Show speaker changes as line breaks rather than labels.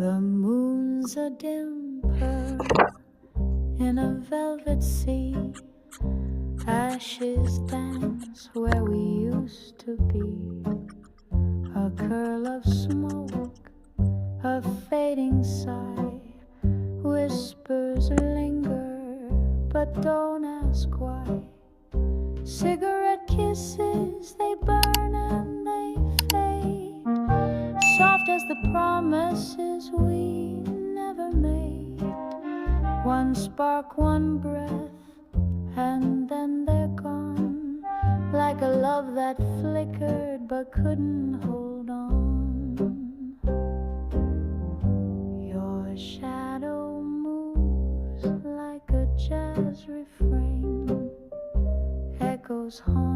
The moon's a dim pearl in a velvet sea. Ashes dance where we used to be. A curl of smoke, a fading sigh. Whispers linger, but don't ask why. Cigarette kisses, they burn and they fade. Soft as the promises we never made. One spark, one breath, and then they're gone. Like a love that flickered but couldn't hold on. Your shadow moves like a jazz refrain, echoes home.